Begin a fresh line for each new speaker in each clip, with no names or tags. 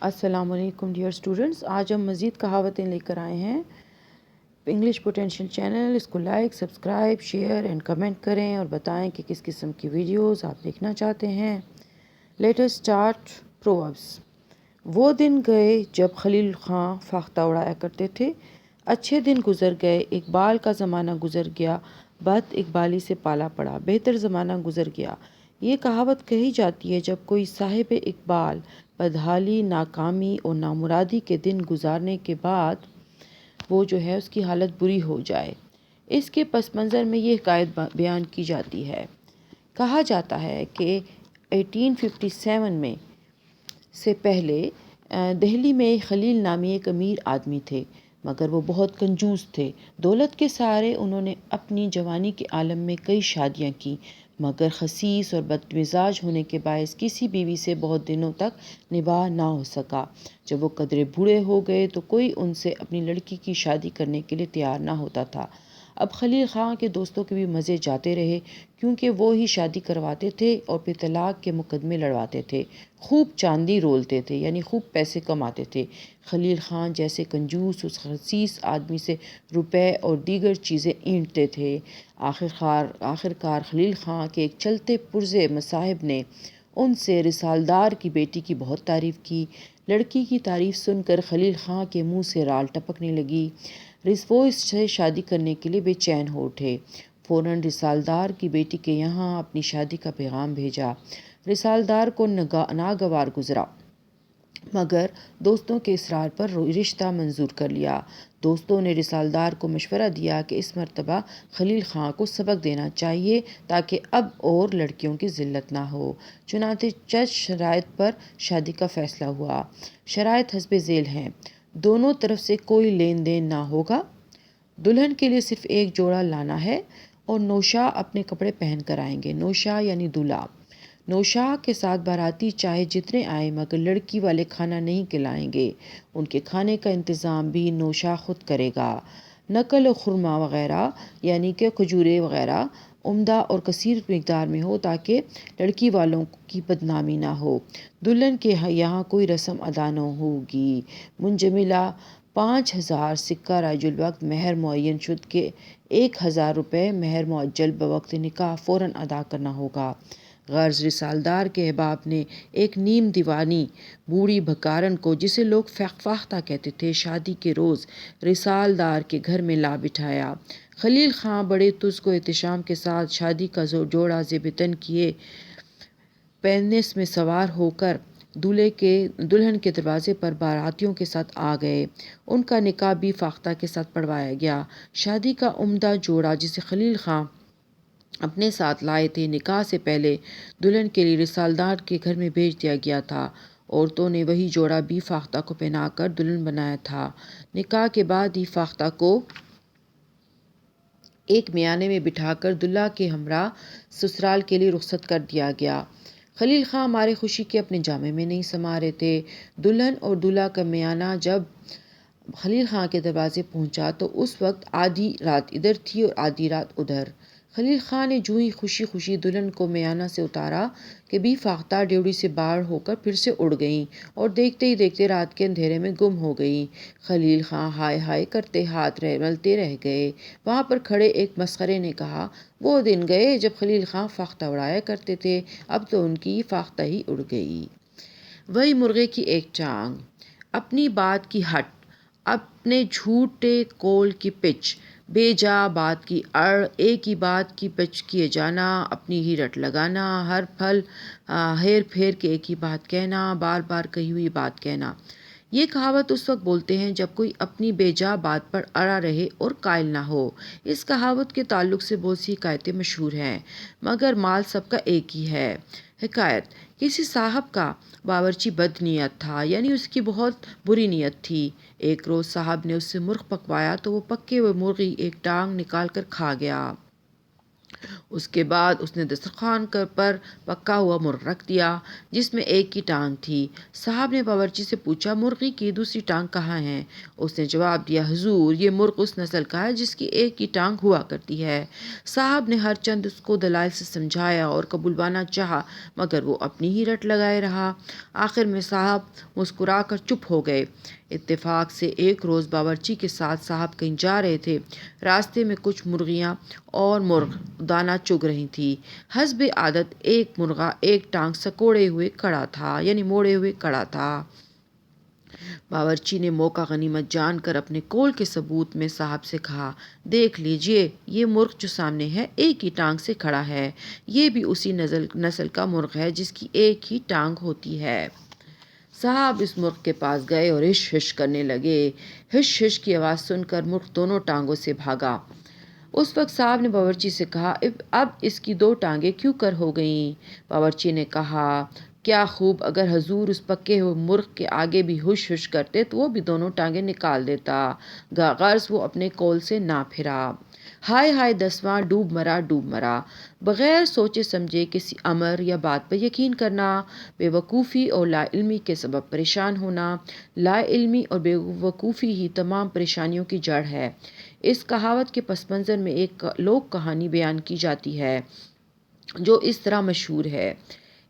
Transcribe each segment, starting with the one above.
السلام علیکم dear students, آج ہم مزید کہاوتیں لے کر آئے ہیں۔ انگلش پوٹینشیل چینل، اس کو like, subscribe, share and comment کریں اور بتائیں کہ کس قسم کی ویڈیوز آپ دیکھنا چاہتے ہیں۔ Let us start Proverbs. وہ دن گئے جب خلیل خاں فاختہ اڑایا کرتے تھے، اچھے دن گزر گئے، اقبال کا زمانہ گزر گیا، بد اقبالی سے پالا پڑا، بہتر زمانہ گزر گیا۔ یہ کہاوت کہی جاتی ہے جب کوئی صاحب اقبال بدحالی، ناکامی اور نامرادی کے دن گزارنے کے بعد وہ جو ہے اس کی حالت بری ہو جائے۔ اس کے پس منظر میں یہ حکایت بیان کی جاتی ہے۔ کہا جاتا ہے کہ 1857 میں سے پہلے دہلی میں خلیل نامی ایک امیر آدمی تھے، مگر وہ بہت کنجوس تھے۔ دولت کے سہارے انہوں نے اپنی جوانی کے عالم میں کئی شادیاں کی، مگر خسیس اور بدمزاج ہونے کے باعث کسی بیوی سے بہت دنوں تک نباہ نہ ہو سکا۔ جب وہ قدرے بوڑھے ہو گئے تو کوئی ان سے اپنی لڑکی کی شادی کرنے کے لیے تیار نہ ہوتا تھا۔ اب خلیل خاں کے دوستوں کے بھی مزے جاتے رہے، کیونکہ وہ ہی شادی کرواتے تھے اور پھر طلاق کے مقدمے لڑواتے تھے، خوب چاندی رولتے تھے، یعنی خوب پیسے کماتے تھے۔ خلیل خاں جیسے کنجوس اس خسیس آدمی سے روپے اور دیگر چیزیں اینٹتے تھے۔ آخرکار خلیل خاں کے ایک چلتے پرزے مصاحب نے ان سے رسالدار کی بیٹی کی بہت تعریف کی۔ لڑکی کی تعریف سن کر خلیل خاں کے منہ سے رال ٹپکنے لگی۔ وہ اس سے شادی کرنے کے لیے بے چین ہو اٹھے۔ فوراً رسالدار کی بیٹی کے یہاں اپنی شادی کا پیغام بھیجا۔ رسالدار کو ناگوار گزرا، مگر دوستوں کے اصرار پر رشتہ منظور کر لیا۔ دوستوں نے رسالدار کو مشورہ دیا کہ اس مرتبہ خلیل خاں کو سبق دینا چاہیے تاکہ اب اور لڑکیوں کی ذلت نہ ہو۔ چنانچہ چند شرائط پر شادی کا فیصلہ ہوا۔ شرائط حسب ذیل ہیں: دونوں طرف سے کوئی لین دین نہ ہوگا، دلہن کے لیے صرف ایک جوڑا لانا ہے اور نوشا اپنے کپڑے پہن کر آئیں گے۔ نوشا یعنی دولہا۔ نوشا کے ساتھ باراتی چاہے جتنے آئیں، مگر لڑکی والے کھانا نہیں کھلائیں گے۔ ان کے کھانے کا انتظام بھی نوشا خود کرے گا۔ نقل و خرما وغیرہ یعنی کہ کھجورے وغیرہ عمدہ اور کثیر مقدار میں ہو تاکہ لڑکی والوں کی بدنامی نہ ہو۔ دلہن کے یہاں کوئی رسم ادا نہ ہوگی۔ منجملہ 5000 سکہ رائج الوقت مہر معین شد کے 1000 روپے مہر معجل بوقت نکاح فوراً ادا کرنا ہوگا۔ غرض رسالدار کے احباب نے ایک نیم دیوانی بوڑھی بھکارن کو، جسے لوگ فاختہ کہتے تھے، شادی کے روز رسالدار کے گھر میں لا بٹھایا۔ خلیل خاں بڑے تزک و احتشام کے ساتھ شادی کا جوڑا زیب تن کیے پیرنس میں سوار ہو کر دلہن کے دروازے پر باراتیوں کے ساتھ آ گئے۔ ان کا نکاح بھی فاختہ کے ساتھ پڑھوایا گیا۔ شادی کا عمدہ جوڑا جسے خلیل خاں اپنے ساتھ لائے تھے، نکاح سے پہلے دلہن کے لیے رسالدار کے گھر میں بھیج دیا گیا تھا۔ عورتوں نے وہی جوڑا بھی فاختہ کو پہنا کر دلہن بنایا تھا۔ نکاح کے بعد ہی فاختہ کو ایک میانے میں بٹھا کر دلہا کے ہمراہ سسرال کے لیے رخصت کر دیا گیا۔ خلیل خاں مارے خوشی کے اپنے جامے میں نہیں سما رہے تھے۔ دلہن اور دلہا کا میانہ جب خلیل خاں کے دروازے پہنچا تو اس وقت آدھی رات ادھر تھی اور آدھی رات ادھر۔ خلیل خاں نے جو ہی خوشی خوشی دلہن کو میانہ سے اتارا کہ بھی فاختہ ڈیوڑی سے باہر ہو کر پھر سے اڑ گئیں اور دیکھتے ہی دیکھتے رات کے اندھیرے میں گم ہو گئیں۔ خلیل خاں ہائے ہائے کرتے ہاتھ ملتے رہ گئے۔ وہاں پر کھڑے ایک مسخرے نے کہا، وہ دن گئے جب خلیل خاں فاختہ اڑایا کرتے تھے، اب تو ان کی فاختہ ہی اڑ گئی۔ وہی مرغے کی ایک ٹانگ، اپنی بات کی ہٹ، اپنے جھوٹے قول کی پچ، بے جا بات کی اڑ، ایک ہی بات کی پچ کیے جانا، اپنی ہی رٹ لگانا، ہر پھل ہیر پھیر کے ایک ہی بات کہنا، بار بار کہی ہوئی بات کہنا۔ یہ کہاوت اس وقت بولتے ہیں جب کوئی اپنی بے جا بات پر اڑا رہے اور قائل نہ ہو۔ اس کہاوت کے تعلق سے بہت سی حکایتیں مشہور ہیں، مگر مال سب کا ایک ہی ہے۔ حکایت: کسی صاحب کا باورچی بد نیت تھا، یعنی اس کی بہت بری نیت تھی۔ ایک روز صاحب نے اس سے مرغ پکوایا تو وہ پکے ہوئے مرغ کی ایک ٹانگ نکال کر کھا گیا۔ اس کے بعد اس نے دسترخوان پر پکا ہوا مرغ رکھ دیا جس میں ایک کی ٹانگ تھی۔ صاحب نے باورچی سے پوچھا، مرغی کی دوسری ٹانگ کہاں ہے؟ اس نے جواب دیا، حضور یہ مرغ اس نسل کا ہے جس کی ایک کی ٹانگ ہوا کرتی ہے۔ صاحب نے ہر چند اس کو دلائل سے سمجھایا اور قبولوانا چاہا مگر وہ اپنی ہی رٹ لگائے رہا۔ آخر میں صاحب مسکرا کر چپ ہو گئے۔ اتفاق سے ایک روز باورچی کے ساتھ صاحب کہیں جا رہے تھے۔ راستے میں کچھ مرغیاں اور مرغ دانہ چگ رہی تھی۔ حسب عادت ایک مرغا ایک ٹانگ سکوڑے ہوئے کڑا تھا، یعنی موڑے ہوئے کڑا تھا۔ باورچی نے موقع غنیمت جان کر اپنے قول کے ثبوت میں صاحب سے کہا، دیکھ لیجئے یہ مرغ جو سامنے ہے ایک ہی ٹانگ سے کھڑا ہے۔ یہ بھی اسی نسل کا مرغ ہے جس کی ایک ہی ٹانگ ہوتی ہے۔ صاحب اس مرغ کے پاس گئے اور ہش ہش کرنے لگے۔ ہش ہش کی آواز سن کر مرغ دونوں ٹانگوں سے بھاگا۔ اس وقت صاحب نے باورچی سے کہا، اب اس کی دو ٹانگیں کیوں کر ہو گئیں؟ باورچی نے کہا، کیا خوب اگر حضور اس پکے ہوئے مرغ کے آگے بھی ہش ہش کرتے تو وہ بھی دونوں ٹانگیں نکال دیتا۔ غرض وہ اپنے قول سے نہ پھرا۔ ہائے ہائے 10واں ڈوب مرا ڈوب مرا۔ بغیر سوچے سمجھے کسی امر یا بات پر یقین کرنا، بے وقوفی اور لا علمی کے سبب پریشان ہونا۔ لا علمی اور بے وقوفی ہی تمام پریشانیوں کی جڑ ہے۔ اس کہاوت کے پس منظر میں ایک لوک کہانی بیان کی جاتی ہے جو اس طرح مشہور ہے۔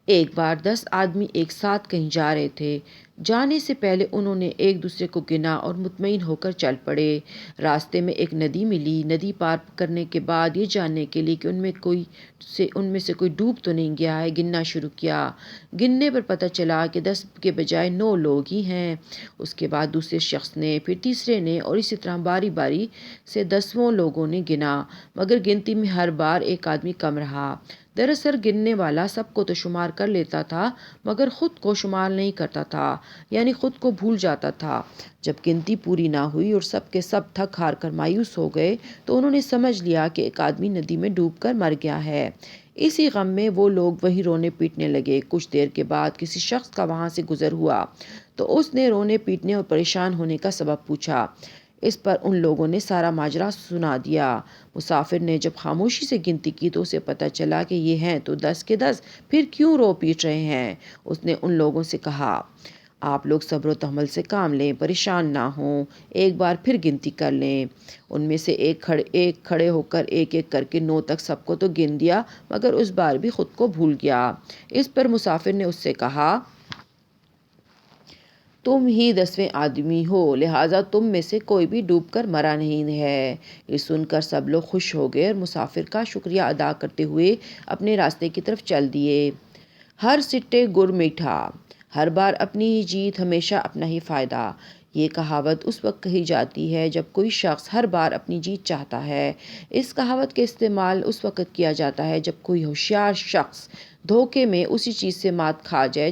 ایک بار 10 آدمی ایک ساتھ کہیں جا رہے تھے۔ جانے سے پہلے انہوں نے ایک دوسرے کو گنا اور مطمئن ہو کر چل پڑے۔ راستے میں ایک ندی ملی۔ ندی پار کرنے کے بعد یہ جاننے کے لیے کہ ان میں سے کوئی ڈوب تو نہیں گیا ہے، گننا شروع کیا۔ گننے پر پتہ چلا کہ 10 کے بجائے 9 لوگ ہی ہیں۔ اس کے بعد دوسرے شخص نے، پھر تیسرے نے اور اسی طرح باری باری سے 10 لوگوں نے گنا، مگر گنتی میں ہر بار ایک آدمی کم رہا۔ دراصل گننے والا سب کو تو شمار کر لیتا تھا مگر خود کو شمار نہیں کرتا تھا، یعنی خود کو بھول جاتا تھا۔ جب گنتی پوری نہ ہوئی اور سب کے سب تھک ہار کر مایوس ہو گئے تو انہوں نے سمجھ لیا کہ ایک آدمی ندی میں ڈوب کر مر گیا ہے۔ اسی غم میں وہ لوگ وہیں رونے پیٹنے لگے۔ کچھ دیر کے بعد کسی شخص کا وہاں سے گزر ہوا تو اس نے رونے پیٹنے اور پریشان ہونے کا سبب پوچھا۔ اس پر ان لوگوں نے سارا ماجرا سنا دیا۔ مسافر نے جب خاموشی سے گنتی کی تو اسے پتہ چلا کہ یہ ہیں تو 10 کے 10، پھر کیوں رو پیٹ رہے ہیں؟ اس نے ان لوگوں سے کہا، آپ لوگ صبر و تحمل سے کام لیں، پریشان نہ ہوں، ایک بار پھر گنتی کر لیں۔ ان میں سے ایک کھڑے ہو کر ایک ایک کر کے 9 تک سب کو تو گن دیا مگر اس بار بھی خود کو بھول گیا۔ اس پر مسافر نے اس سے کہا، تم ہی 10ویں آدمی ہو، لہٰذا تم میں سے کوئی بھی ڈوب کر مرا نہیں ہے۔ یہ سن کر سب لوگ خوش ہو گئے اور مسافر کا شکریہ ادا کرتے ہوئے اپنے راستے کی طرف چل دیے۔ ہر سٹے گر میٹھا، ہر بار اپنی ہی جیت، ہمیشہ اپنا ہی فائدہ۔ یہ کہاوت اس وقت کہی جاتی ہے جب کوئی شخص ہر بار اپنی جیت چاہتا ہے۔ اس کہاوت کا استعمال اس وقت کیا جاتا ہے جب کوئی ہوشیار شخص دھوکے میں اسی چیز سے مات کھا جائے